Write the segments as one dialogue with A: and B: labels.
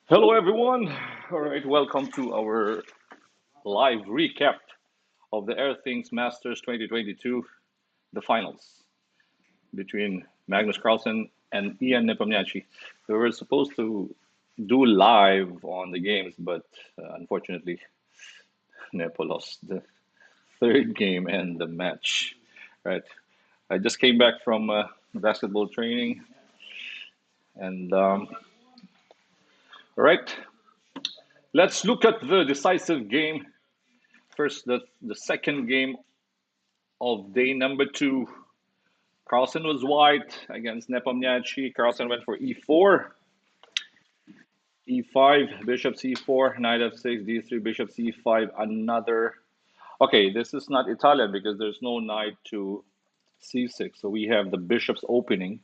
A: Hello, everyone. All right, welcome to our live recap of the Airthings Masters 2022, the finals between Magnus Carlsen and Ian Nepomniachtchi. We were supposed to do live on the games, but unfortunately, Nepo lost the third game and the match. Right, I just came back from basketball training, and all right, let's look at the decisive game. First, the second game of day number two. Carlsen was white against Nepomniachtchi. Carlsen went for e4, e5, bishop c4, knight f6, d3, bishop c5, another. Okay, this is not Italian because there's no knight to c6. So we have the bishops opening.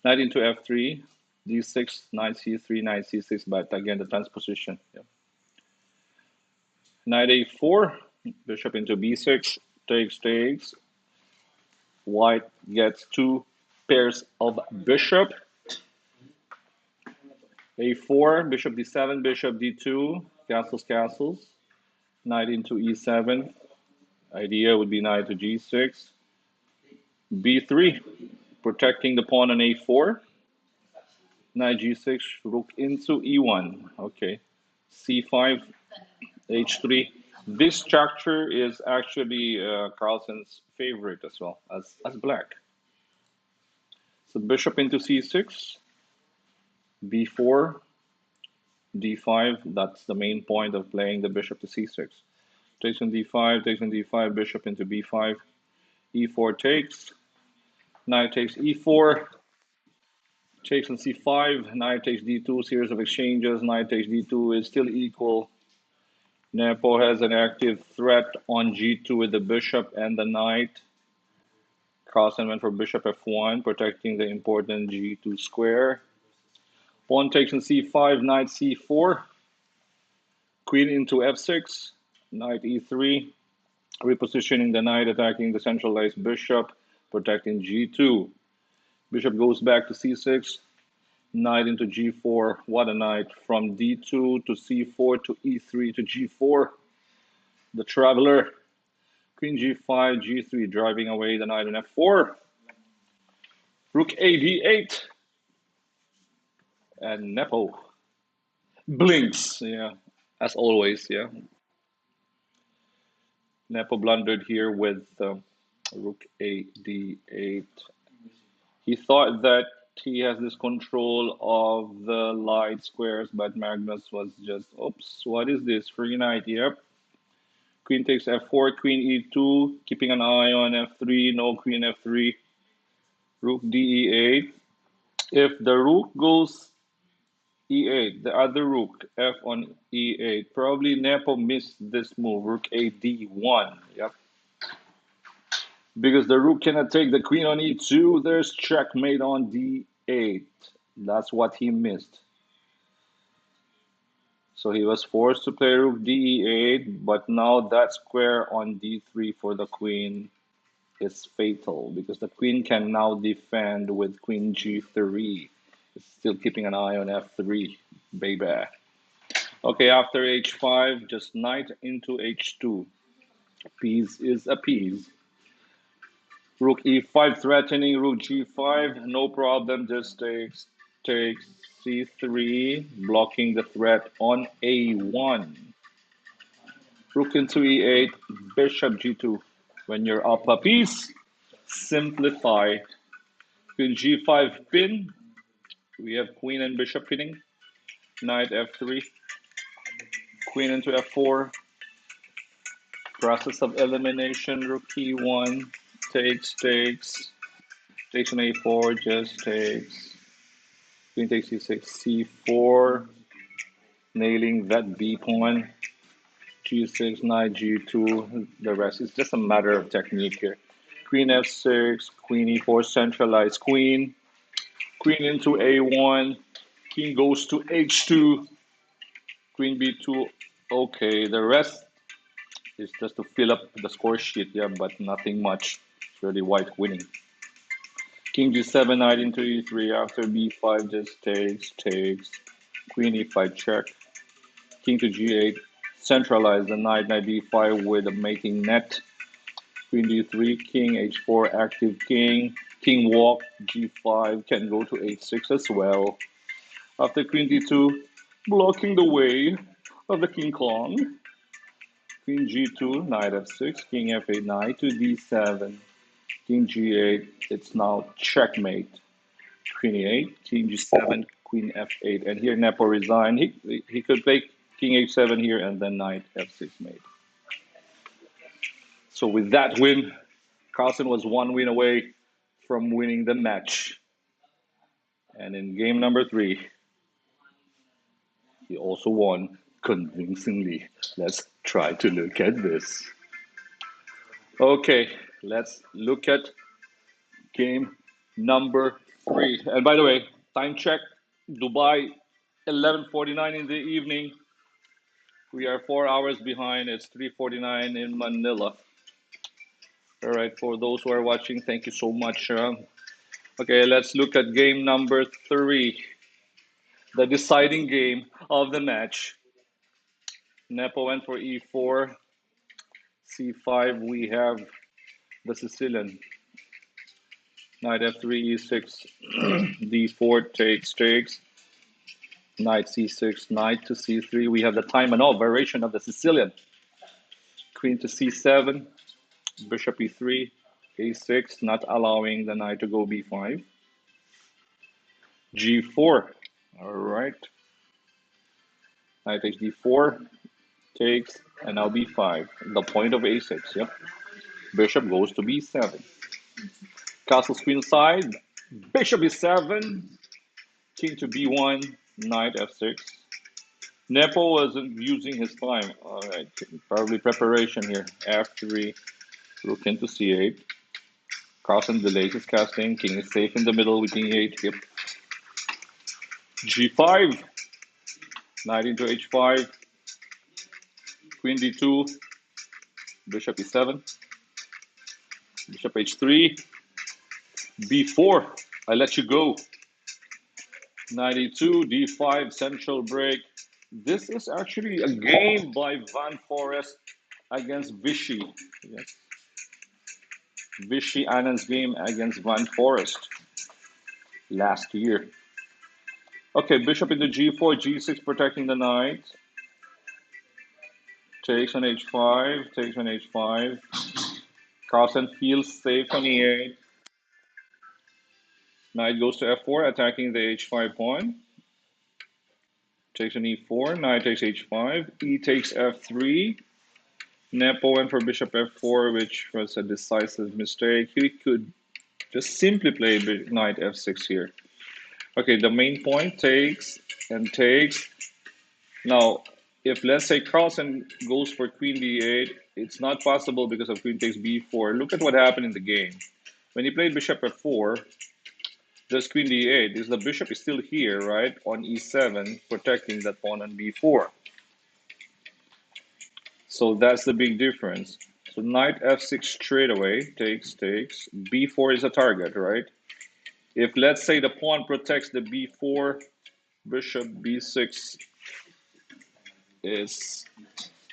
A: Knight into f3, d6, knight c3, knight c6, but again, the transposition. Yeah. Knight a4, bishop into b6, takes. White gets two pairs of bishop. A4, bishop d7, bishop d2, castles. Knight into e7. Idea would be knight to g6. b3, protecting the pawn on a4. Knight g6, rook into e1. Okay. c5, h3. This structure is actually Carlsen's favorite as well as black. So bishop into c6, b4, d5. That's the main point of playing the bishop to c6. Takes on d5, bishop into b5, e4 takes, knight takes e4, takes on c5, knight takes d2, series of exchanges, knight takes d2 is still equal. Nepo has an active threat on g2 with the bishop and the knight. Carlsen went for bishop f1, protecting the important g2 square. Pawn takes on c5, knight c4, queen into f6, knight e3, repositioning the knight, attacking the centralized bishop, protecting g2. Bishop goes back to c6, knight into g4. What a knight from d2 to c4 to e3 to g4. The traveler. Queen g5, g3, driving away the knight on f4. Rook a d8. And Nepo blinks. Yeah, as always. Yeah. Nepo blundered here with rook a d8. He thought that he has this control of the light squares, but Magnus was just, oops, what is this? Free knight, yep. Queen takes f4, queen e2, keeping an eye on f3, no queen f3, rook d8. If the rook goes e8, the other rook, f on e8, probably Nepo missed this move, rook a d1, yep. Because the rook cannot take the queen on e2, there's checkmate on d8. That's what he missed. So he was forced to play rook d8, but now that square on d3 for the queen is fatal because the queen can now defend with queen g3. It's still keeping an eye on f3, baby. Okay, after h5, just knight into h2. Piece is a piece. Rook e5 threatening rook g5, no problem, just takes c3, blocking the threat on a1. Rook into e8, bishop g2. When you're up a piece, simplify. Queen g5 pin, we have queen and bishop pinning. Knight f3, queen into f4. Process of elimination, rook e1, takes on a4, just takes. Queen takes c6, c4, nailing that b pawn. G6, knight g2. The rest is just a matter of technique here. Queen f6, queen e4, centralized queen. Queen into a1. King goes to h2. Queen b2. Okay, the rest is just to fill up the score sheet, yeah, but nothing much. It's really white winning. King g7, knight into e3. After b5, just takes. Queen e5 check. King to g8. Centralize the knight, knight d5 with a mating net. Queen d3, king h4, active king. King walk, g5, can go to h6 as well. After queen d2, blocking the way of the king Kong. Queen g2, knight f6, king f8, knight to d7, king g8. It's now checkmate. Queen e8, king g7, queen f8. And here Nepo resigned. He could play king h7 here and then knight f6 mate. So with that win, Carlsen was one win away from winning the match. And in game number 3, he also won convincingly. Let's try to look at this. Okay, let's look at game number 3. And by the way, time check, Dubai, 11:49 in the evening. We are 4 hours behind. It's 3:49 in Manila. All right, for those who are watching, thank you so much. Okay, let's look at game number 3, the deciding game of the match. Nepo went for e4, c5. We have the Sicilian. Knight f3, e6, d4 takes, knight c6, knight to c3. We have the time and all variation of the Sicilian. Queen to c7, bishop e3, a6, not allowing the knight to go b5. g4, all right. Knight takes d4, takes, and now b5. The point of a6, yep. Bishop goes to b7. Castle's queen side, bishop e7, king to b1, knight f6. Nepo wasn't using his time. All right, probably preparation here. f3, rook into c8. Carlsen delays his casting. King is safe in the middle with king e8. Yep. g5, knight into h5. Queen d2, bishop e7. Bishop h3, b4. I let you go. Knight e2, d5, central break. This is actually a game by Van Forest against Vichy. Yes. Vichy Anand's game against Van Forest last year. Okay, bishop into g4, g6 protecting the knight. Takes on h5, takes on h5. Carlsen feels safe on e8. Knight goes to f4, attacking the h5 pawn. Takes on e4, knight takes h5, e takes f3. Nepo went for bishop f4, which was a decisive mistake. He could just simply play knight f6 here. Okay, the main point takes and takes. Now, if let's say Carlsen goes for queen d8, it's not possible because of queen takes b4. Look at what happened in the game. When he played bishop f4, there's queen d8. The bishop is still here, right, on e7, protecting that pawn on b4. So that's the big difference. So knight f6 straight away, takes, b4 is a target, right? If let's say the pawn protects the b4, bishop b6 is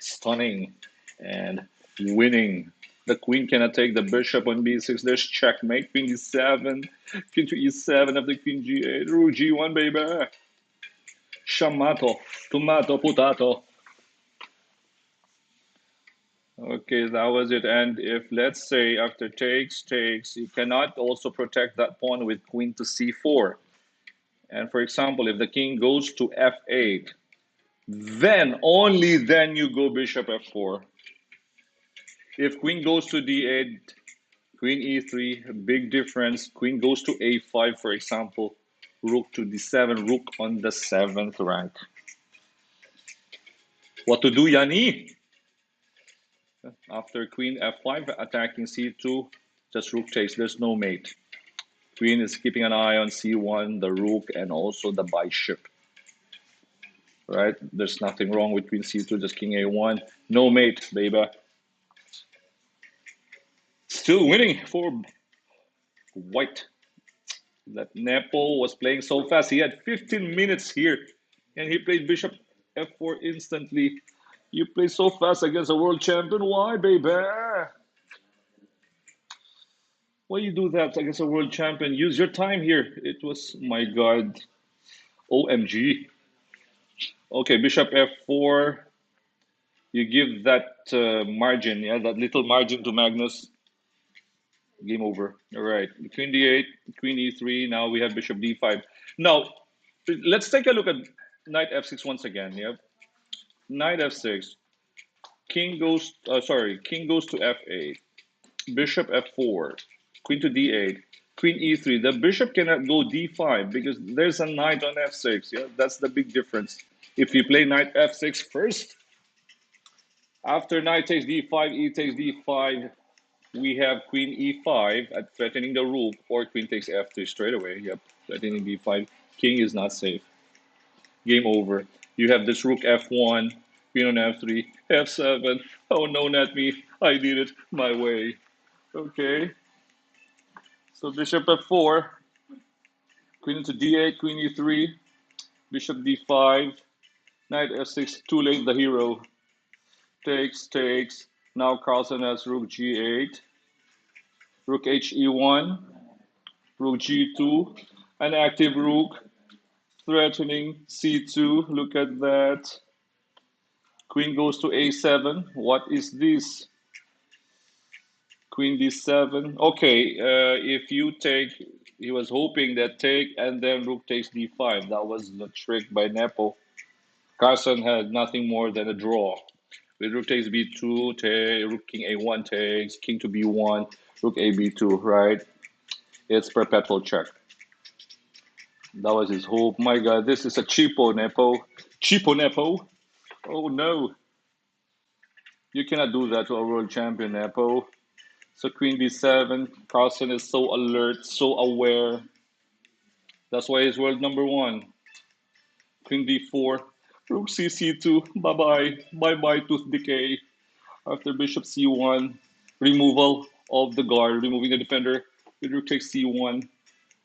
A: stunning and winning. The queen cannot take the bishop on b6. There's checkmate, queen d7, king to e7 after queen g8, rook g1, baby. Shamato, tomato, potato. Okay, that was it. And if let's say after takes, you cannot also protect that pawn with queen to c4. And for example, if the king goes to f8, then only then you go bishop f4. If queen goes to d8, queen e3, big difference. Queen goes to a5, for example, rook to d7, rook on the 7th rank. What to do, Yani? After queen f5, attacking c2, just rook takes. There's no mate. Queen is keeping an eye on c1, the rook, and also the bishop. Right? There's nothing wrong with queen c2, just king a1. No mate, baby. Still winning for white. That Nepo was playing so fast. He had 15 minutes here And he played bishop f4 instantly. You play so fast against a world champion. Why, baby? Why you do that against a world champion? Use your time here. It was, my God, OMG. Okay, bishop f4. You give that margin, yeah, that little margin to Magnus. Game over. All right. Queen d8, queen e3. Now we have bishop d5. Now, let's take a look at knight f6 once again. Yeah. Knight f6. King goes to f8. Bishop f4. Queen to d8. Queen e3. The bishop cannot go d5 because there's a knight on f6. Yeah, that's the big difference. If you play knight f6 first, after knight takes d5, e takes d5, we have queen e5 at threatening the rook, or queen takes f3 straight away. Yep, threatening d5. King is not safe. Game over. You have this rook f1, queen on f3, f7. Oh no, not me. I did it my way. Okay. So bishop f4, queen into d8, queen e3, bishop d5, knight f6. Too late, the hero. Takes, takes. Now Carlsen has rook g8, rook he1, rook g2, an active rook threatening c2. Look at that. Queen goes to a7. What is this? Queen d7. Okay, if you take, he was hoping that take and then rook takes d5. That was the trick by Nepo. Carson had nothing more than a draw. With rook takes b2, rook king a1 takes, king to b1, rook a b2, right? It's perpetual check. That was his hope. My God, this is a cheapo Nepo. Cheapo Nepo. Oh no, you cannot do that to a world champion, Nepo. So queen b7. Carlsen is so alert, so aware. That's why he's world number one. Queen d4. Rook c2. Bye bye. Bye bye tooth decay. After bishop c1. Removal of the guard, removing the defender. With rook takes c1.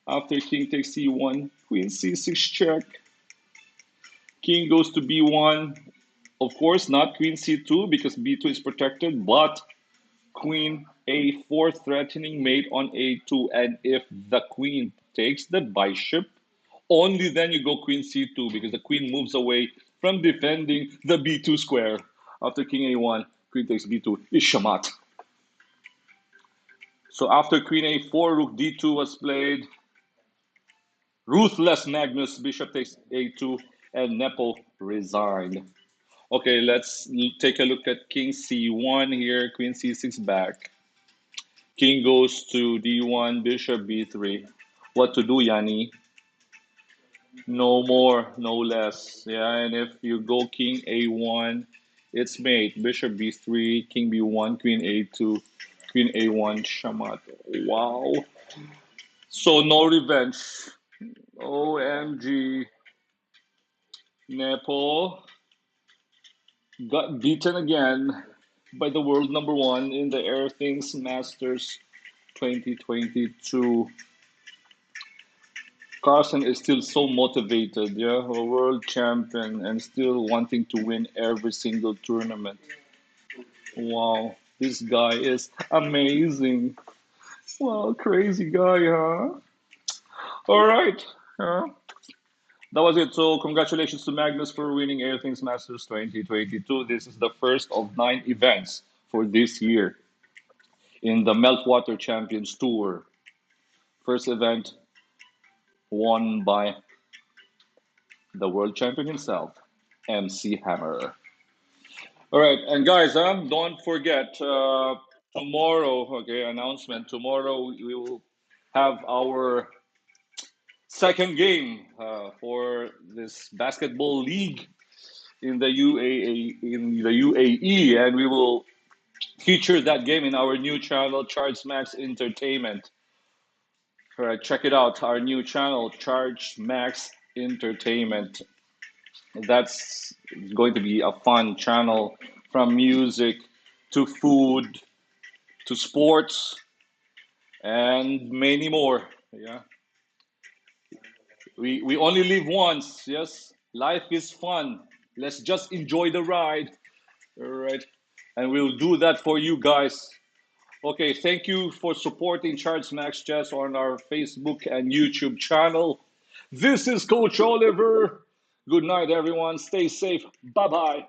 A: After king takes c1. Queen c6 check. King goes to b1. Of course, not queen c2 because b2 is protected, but queen a4 threatening mate on a2. And if the queen takes the bishop, only then you go queen c2 because the queen moves away from defending the b2 square. After king a1, queen takes b2 is shamat. So after queen a4, rook d2 was played. Ruthless Magnus, bishop takes a2, and Nepo resigned. Okay, let's take a look at king c1 here, queen c6 back. King goes to d1, bishop b3. What to do, Yanni? No more, no less. Yeah, and if you go king a1, it's mate. Bishop b3, king b1, queen a2, queen a1, shamat. Wow. So no revenge. OMG. Nepo got beaten again by the world number one in the Airthings Masters 2022. Carson is still so motivated, yeah, a world champion and still wanting to win every single tournament. Wow, this guy is amazing. Wow, crazy guy, huh? All right. That was it. So, congratulations to Magnus for winning Airthings Masters 2022. This is the first of 9 events for this year in the Meltwater Champions Tour. First event won by the world champion himself, MC Hammer. All right, and guys, don't forget tomorrow. Okay, announcement. Tomorrow we will have our second game for this basketball league in the UAE, and we will feature that game in our new channel, Charge Max Entertainment. All right, check it out. Our new channel, Charge Max Entertainment. That's going to be a fun channel, from music to food to sports and many more. Yeah, we only live once. Yes, Life is fun. Let's just enjoy the ride. All right. And we'll do that for you guys. Okay, thank you for supporting Charles Max Chess on our Facebook and YouTube channel. This is Coach Oliver. Good night, everyone. Stay safe. Bye bye.